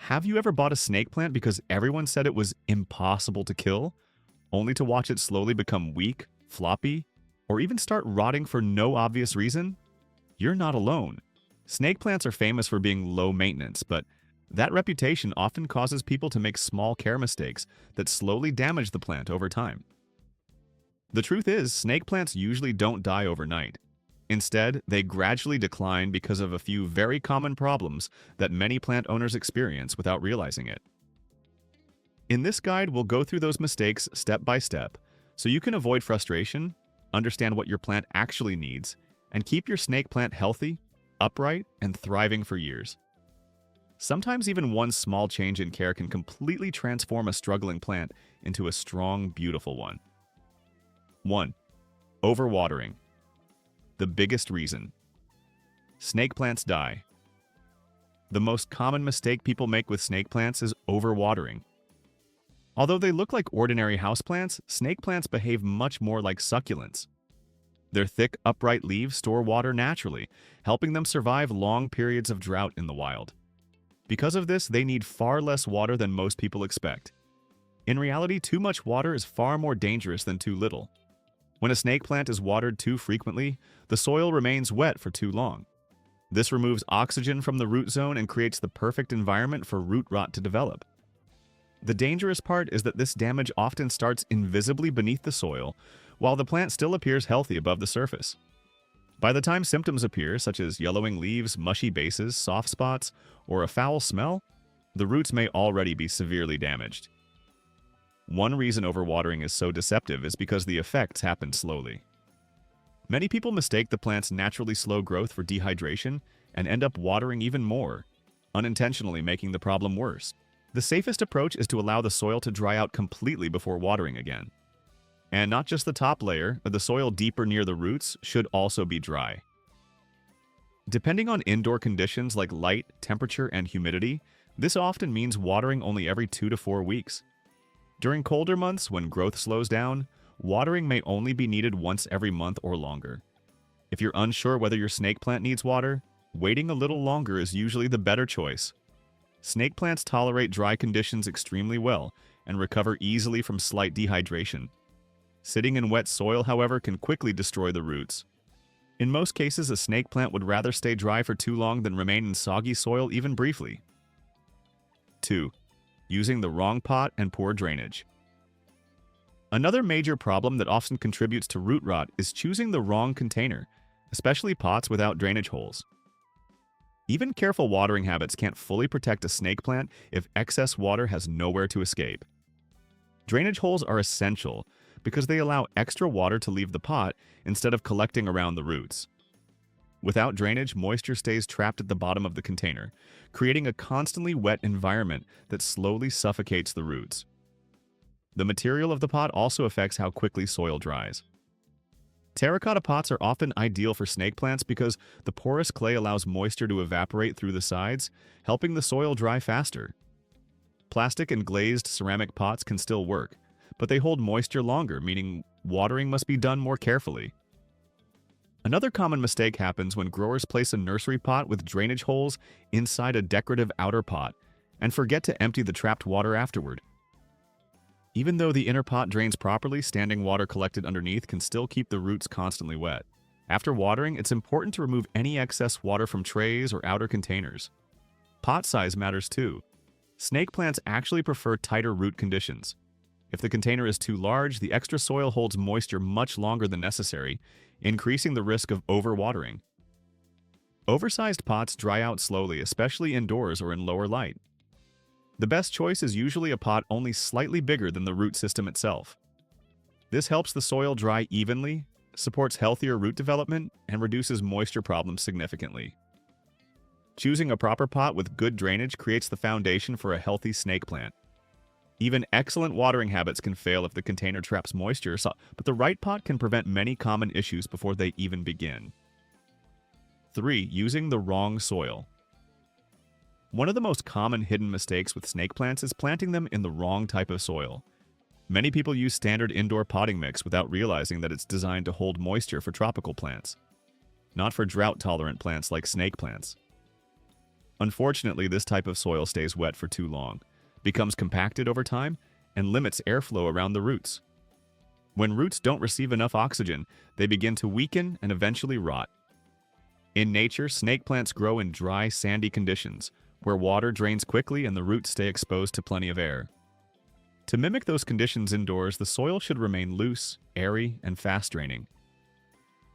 Have you ever bought a snake plant because everyone said it was impossible to kill, only to watch it slowly become weak, floppy, or even start rotting for no obvious reason? You're not alone. Snake plants are famous for being low maintenance, but that reputation often causes people to make small care mistakes that slowly damage the plant over time. The truth is, snake plants usually don't die overnight. Instead, they gradually decline because of a few very common problems that many plant owners experience without realizing it. In this guide, we'll go through those mistakes step by step so you can avoid frustration, understand what your plant actually needs, and keep your snake plant healthy, upright, and thriving for years. Sometimes even one small change in care can completely transform a struggling plant into a strong, beautiful one. 1. Overwatering. The biggest reason. Snake plants die. The most common mistake people make with snake plants is overwatering. Although they look like ordinary houseplants, snake plants behave much more like succulents. Their thick, upright leaves store water naturally, helping them survive long periods of drought in the wild. Because of this, they need far less water than most people expect. In reality, too much water is far more dangerous than too little. When a snake plant is watered too frequently, the soil remains wet for too long. This removes oxygen from the root zone and creates the perfect environment for root rot to develop. The dangerous part is that this damage often starts invisibly beneath the soil, while the plant still appears healthy above the surface. By the time symptoms appear, such as yellowing leaves, mushy bases, soft spots, or a foul smell, the roots may already be severely damaged. One reason overwatering is so deceptive is because the effects happen slowly. Many people mistake the plant's naturally slow growth for dehydration and end up watering even more, unintentionally making the problem worse. The safest approach is to allow the soil to dry out completely before watering again. And not just the top layer, but the soil deeper near the roots should also be dry. Depending on indoor conditions like light, temperature, and humidity, this often means watering only every 2 to 4 weeks. During colder months, when growth slows down, watering may only be needed once every month or longer. If you're unsure whether your snake plant needs water, waiting a little longer is usually the better choice. Snake plants tolerate dry conditions extremely well and recover easily from slight dehydration. Sitting in wet soil, however, can quickly destroy the roots. In most cases, a snake plant would rather stay dry for too long than remain in soggy soil even briefly. 2. Using the wrong pot and poor drainage. Another major problem that often contributes to root rot is choosing the wrong container, especially pots without drainage holes. Even careful watering habits can't fully protect a snake plant if excess water has nowhere to escape. Drainage holes are essential because they allow extra water to leave the pot instead of collecting around the roots. Without drainage, moisture stays trapped at the bottom of the container, creating a constantly wet environment that slowly suffocates the roots. The material of the pot also affects how quickly soil dries. Terracotta pots are often ideal for snake plants because the porous clay allows moisture to evaporate through the sides, helping the soil dry faster. Plastic and glazed ceramic pots can still work, but they hold moisture longer, meaning watering must be done more carefully. Another common mistake happens when growers place a nursery pot with drainage holes inside a decorative outer pot and forget to empty the trapped water afterward. Even though the inner pot drains properly, standing water collected underneath can still keep the roots constantly wet. After watering, it's important to remove any excess water from trays or outer containers. Pot size matters too. Snake plants actually prefer tighter root conditions. If the container is too large, the extra soil holds moisture much longer than necessary, increasing the risk of overwatering. Oversized pots dry out slowly, especially indoors or in lower light. The best choice is usually a pot only slightly bigger than the root system itself. This helps the soil dry evenly, supports healthier root development, and reduces moisture problems significantly. Choosing a proper pot with good drainage creates the foundation for a healthy snake plant. Even excellent watering habits can fail if the container traps moisture, but the right pot can prevent many common issues before they even begin. 3. Using the wrong soil. One of the most common hidden mistakes with snake plants is planting them in the wrong type of soil. Many people use standard indoor potting mix without realizing that it's designed to hold moisture for tropical plants, not for drought-tolerant plants like snake plants. Unfortunately, this type of soil stays wet for too long, becomes compacted over time, and limits airflow around the roots. When roots don't receive enough oxygen, they begin to weaken and eventually rot. In nature, snake plants grow in dry, sandy conditions, where water drains quickly and the roots stay exposed to plenty of air. To mimic those conditions indoors, the soil should remain loose, airy, and fast-draining.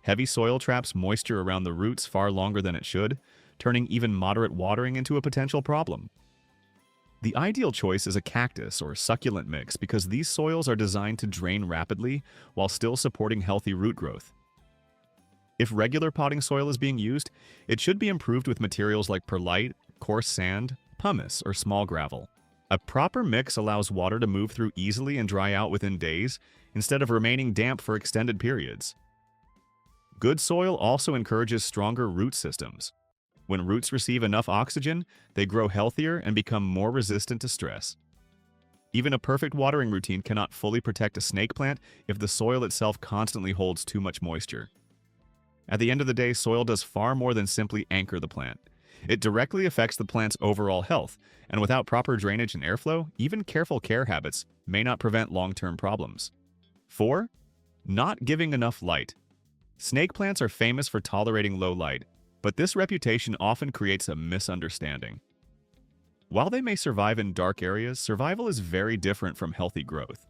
Heavy soil traps moisture around the roots far longer than it should, turning even moderate watering into a potential problem. The ideal choice is a cactus or succulent mix because these soils are designed to drain rapidly while still supporting healthy root growth. If regular potting soil is being used, it should be improved with materials like perlite, coarse sand, pumice, or small gravel. A proper mix allows water to move through easily and dry out within days, instead of remaining damp for extended periods. Good soil also encourages stronger root systems. When roots receive enough oxygen, they grow healthier and become more resistant to stress. Even a perfect watering routine cannot fully protect a snake plant if the soil itself constantly holds too much moisture. At the end of the day, soil does far more than simply anchor the plant. It directly affects the plant's overall health, and without proper drainage and airflow, even careful care habits may not prevent long-term problems. 4. Not giving enough light. Snake plants are famous for tolerating low light, but this reputation often creates a misunderstanding. While they may survive in dark areas, survival is very different from healthy growth.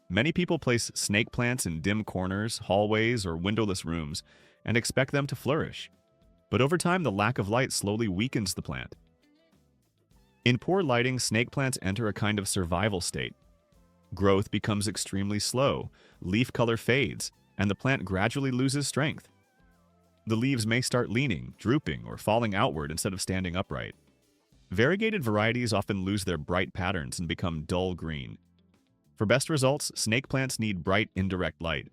Many people place snake plants in dim corners, hallways, or windowless rooms and expect them to flourish. But over time, the lack of light slowly weakens the plant. In poor lighting, snake plants enter a kind of survival state. Growth becomes extremely slow, leaf color fades, and the plant gradually loses strength. The leaves may start leaning, drooping, or falling outward instead of standing upright. Variegated varieties often lose their bright patterns and become dull green. For best results, snake plants need bright indirect light.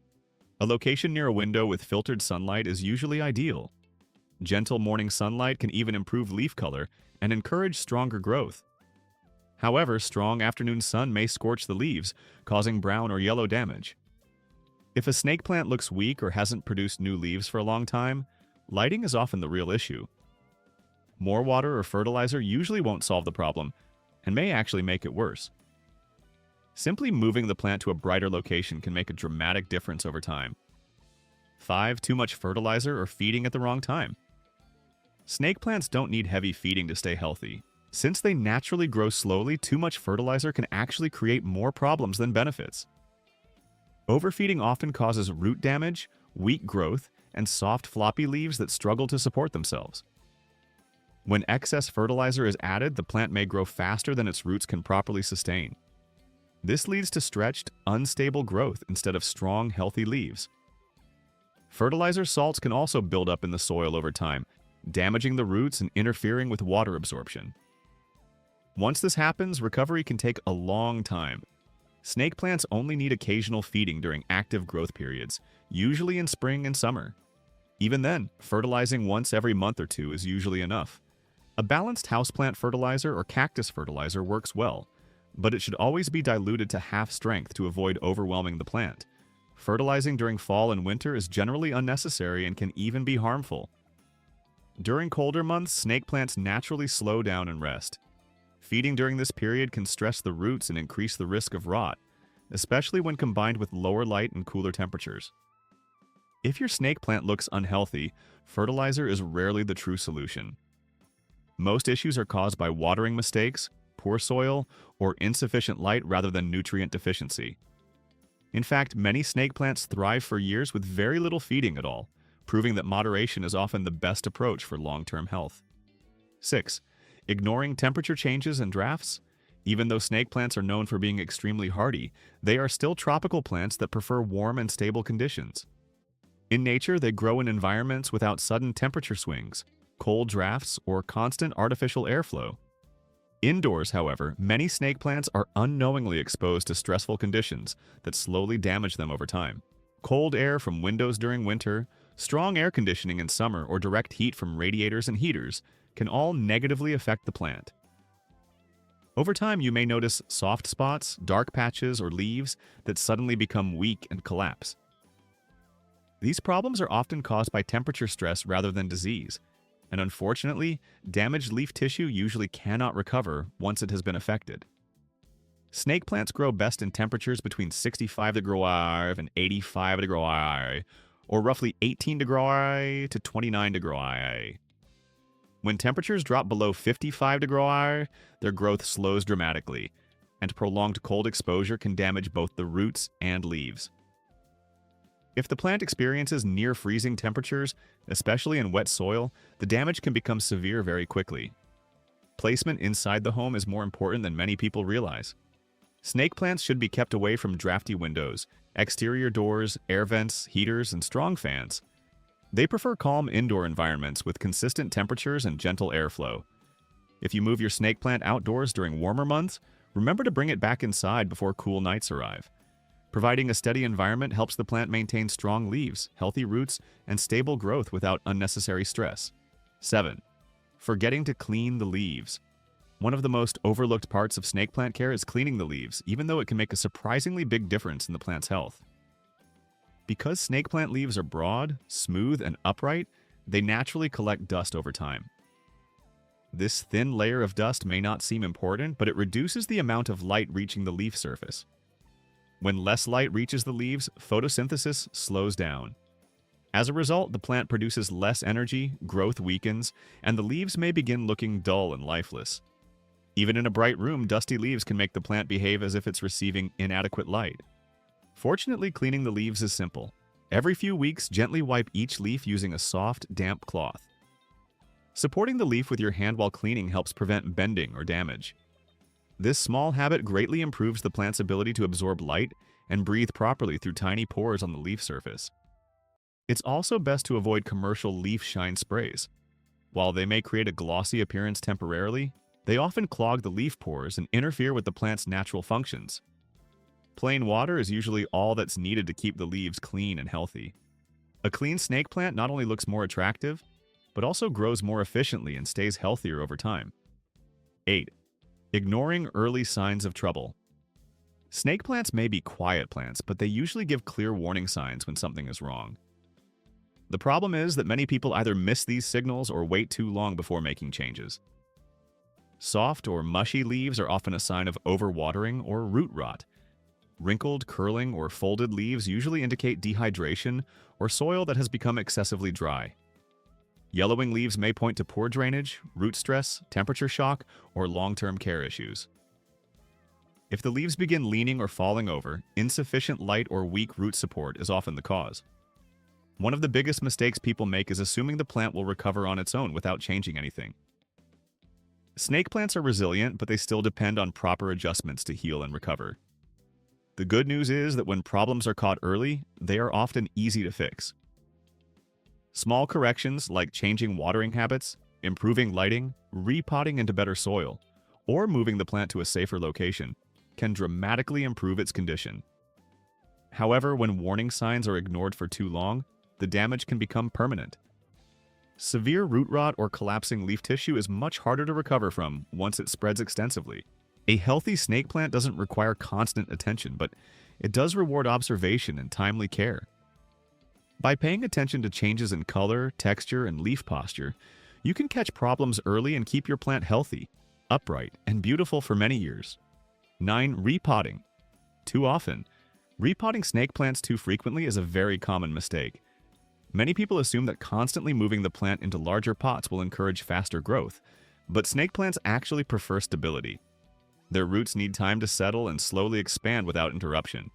A location near a window with filtered sunlight is usually ideal. Gentle morning sunlight can even improve leaf color and encourage stronger growth. However, strong afternoon sun may scorch the leaves, causing brown or yellow damage. If a snake plant looks weak or hasn't produced new leaves for a long time, lighting is often the real issue. More water or fertilizer usually won't solve the problem and may actually make it worse. Simply moving the plant to a brighter location can make a dramatic difference over time. 5. Too much fertilizer or feeding at the wrong time. Snake plants don't need heavy feeding to stay healthy. Since they naturally grow slowly, too much fertilizer can actually create more problems than benefits. Overfeeding often causes root damage, weak growth, and soft, floppy leaves that struggle to support themselves. When excess fertilizer is added, the plant may grow faster than its roots can properly sustain. This leads to stretched, unstable growth instead of strong, healthy leaves. Fertilizer salts can also build up in the soil over time, damaging the roots and interfering with water absorption. Once this happens, recovery can take a long time. Snake plants only need occasional feeding during active growth periods, usually in spring and summer. Even then, fertilizing once every month or two is usually enough. A balanced houseplant fertilizer or cactus fertilizer works well, but it should always be diluted to half strength to avoid overwhelming the plant. Fertilizing during fall and winter is generally unnecessary and can even be harmful. During colder months, snake plants naturally slow down and rest. Feeding during this period can stress the roots and increase the risk of rot, especially when combined with lower light and cooler temperatures. If your snake plant looks unhealthy, fertilizer is rarely the true solution. Most issues are caused by watering mistakes, poor soil, or insufficient light rather than nutrient deficiency. In fact, many snake plants thrive for years with very little feeding at all, proving that moderation is often the best approach for long-term health. 6. Ignoring temperature changes and drafts. Even though snake plants are known for being extremely hardy, they are still tropical plants that prefer warm and stable conditions. In nature, they grow in environments without sudden temperature swings, cold drafts, or constant artificial airflow. Indoors, however, many snake plants are unknowingly exposed to stressful conditions that slowly damage them over time. Cold air from windows during winter, strong air conditioning in summer, or direct heat from radiators and heaters can all negatively affect the plant. Over time, you may notice soft spots, dark patches, or leaves that suddenly become weak and collapse. These problems are often caused by temperature stress rather than disease, and unfortunately, damaged leaf tissue usually cannot recover once it has been affected. Snake plants grow best in temperatures between 65 degrees and 85 degrees, or roughly 18 degrees to 29 degrees. When temperatures drop below 55 degrees, their growth slows dramatically, and prolonged cold exposure can damage both the roots and leaves. If the plant experiences near freezing temperatures, especially in wet soil, the damage can become severe very quickly. Placement inside the home is more important than many people realize. Snake plants should be kept away from drafty windows, exterior doors, air vents, heaters, and strong fans. They prefer calm indoor environments with consistent temperatures and gentle airflow. If you move your snake plant outdoors during warmer months, remember to bring it back inside before cool nights arrive. Providing a steady environment helps the plant maintain strong leaves, healthy roots, and stable growth without unnecessary stress. 7. Forgetting to clean the leaves. One of the most overlooked parts of snake plant care is cleaning the leaves, even though it can make a surprisingly big difference in the plant's health. Because snake plant leaves are broad, smooth, and upright, they naturally collect dust over time. This thin layer of dust may not seem important, but it reduces the amount of light reaching the leaf surface. When less light reaches the leaves, photosynthesis slows down. As a result, the plant produces less energy, growth weakens, and the leaves may begin looking dull and lifeless. Even in a bright room, dusty leaves can make the plant behave as if it's receiving inadequate light. Fortunately, cleaning the leaves is simple. Every few weeks, gently wipe each leaf using a soft, damp cloth. Supporting the leaf with your hand while cleaning helps prevent bending or damage. This small habit greatly improves the plant's ability to absorb light and breathe properly through tiny pores on the leaf surface. It's also best to avoid commercial leaf shine sprays. While they may create a glossy appearance temporarily, they often clog the leaf pores and interfere with the plant's natural functions. Plain water is usually all that's needed to keep the leaves clean and healthy. A clean snake plant not only looks more attractive, but also grows more efficiently and stays healthier over time. 8. Ignoring early signs of trouble. Snake plants may be quiet plants, but they usually give clear warning signs when something is wrong. The problem is that many people either miss these signals or wait too long before making changes. Soft or mushy leaves are often a sign of overwatering or root rot. Wrinkled, curling, or folded leaves usually indicate dehydration or soil that has become excessively dry. Yellowing leaves may point to poor drainage, root stress, temperature shock, or long-term care issues. If the leaves begin leaning or falling over, insufficient light or weak root support is often the cause. One of the biggest mistakes people make is assuming the plant will recover on its own without changing anything. Snake plants are resilient, but they still depend on proper adjustments to heal and recover. The good news is that when problems are caught early, they are often easy to fix. Small corrections like changing watering habits, improving lighting, repotting into better soil, or moving the plant to a safer location can dramatically improve its condition. However, when warning signs are ignored for too long, the damage can become permanent. Severe root rot or collapsing leaf tissue is much harder to recover from once it spreads extensively. A healthy snake plant doesn't require constant attention, but it does reward observation and timely care. By paying attention to changes in color, texture, and leaf posture, you can catch problems early and keep your plant healthy, upright, and beautiful for many years. 9. Repotting. Too often. Repotting snake plants too frequently is a very common mistake. Many people assume that constantly moving the plant into larger pots will encourage faster growth, but snake plants actually prefer stability. Their roots need time to settle and slowly expand without interruption.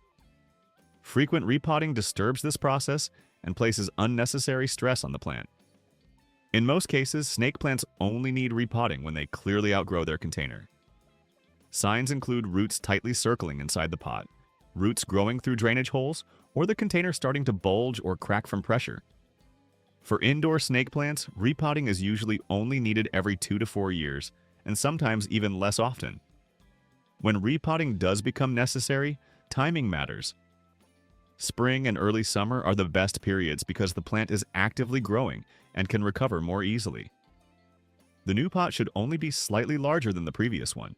Frequent repotting disturbs this process and places unnecessary stress on the plant. In most cases, snake plants only need repotting when they clearly outgrow their container. Signs include roots tightly circling inside the pot, roots growing through drainage holes, or the container starting to bulge or crack from pressure. For indoor snake plants, repotting is usually only needed every 2 to 4 years, and sometimes even less often. When repotting does become necessary, timing matters. Spring and early summer are the best periods because the plant is actively growing and can recover more easily. The new pot should only be slightly larger than the previous one.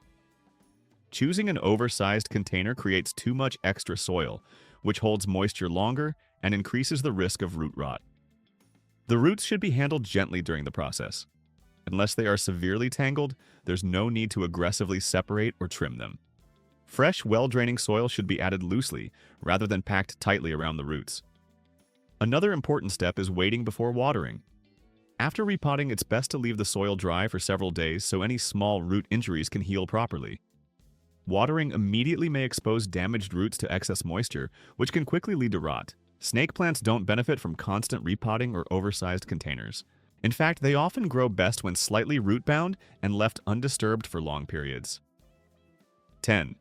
Choosing an oversized container creates too much extra soil, which holds moisture longer and increases the risk of root rot. The roots should be handled gently during the process. Unless they are severely tangled, there's no need to aggressively separate or trim them. Fresh, well-draining soil should be added loosely rather than packed tightly around the roots. Another important step is waiting before watering. After repotting, it's best to leave the soil dry for several days so any small root injuries can heal properly. Watering immediately may expose damaged roots to excess moisture, which can quickly lead to rot. Snake plants don't benefit from constant repotting or oversized containers. In fact, they often grow best when slightly root-bound and left undisturbed for long periods. 10.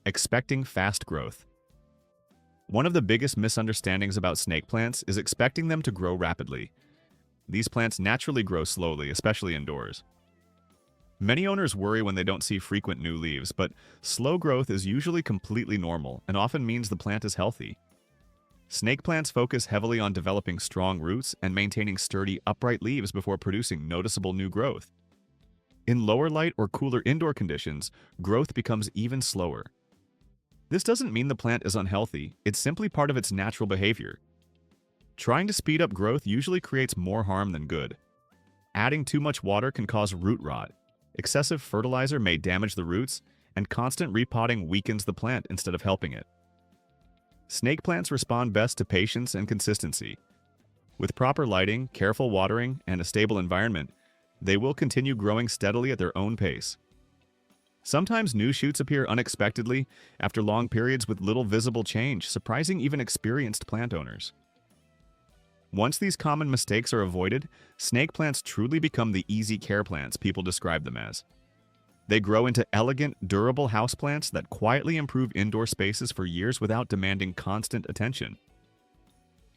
Expecting fast growth. One of the biggest misunderstandings about snake plants is expecting them to grow rapidly. These plants naturally grow slowly, especially indoors. Many owners worry when they don't see frequent new leaves, but slow growth is usually completely normal and often means the plant is healthy. Snake plants focus heavily on developing strong roots and maintaining sturdy, upright leaves before producing noticeable new growth. In lower light or cooler indoor conditions, growth becomes even slower. This doesn't mean the plant is unhealthy, it's simply part of its natural behavior. Trying to speed up growth usually creates more harm than good. Adding too much water can cause root rot. Excessive fertilizer may damage the roots, and constant repotting weakens the plant instead of helping it. Snake plants respond best to patience and consistency. With proper lighting, careful watering, and a stable environment, they will continue growing steadily at their own pace. Sometimes new shoots appear unexpectedly after long periods with little visible change, surprising even experienced plant owners. Once these common mistakes are avoided, snake plants truly become the easy care plants people describe them as. They grow into elegant, durable houseplants that quietly improve indoor spaces for years without demanding constant attention.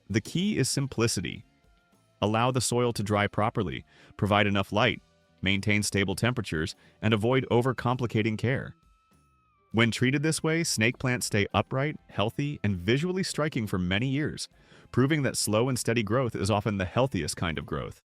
The key is simplicity. Allow the soil to dry properly, provide enough light, maintain stable temperatures, and avoid overcomplicating care. When treated this way, snake plants stay upright, healthy, and visually striking for many years, proving that slow and steady growth is often the healthiest kind of growth.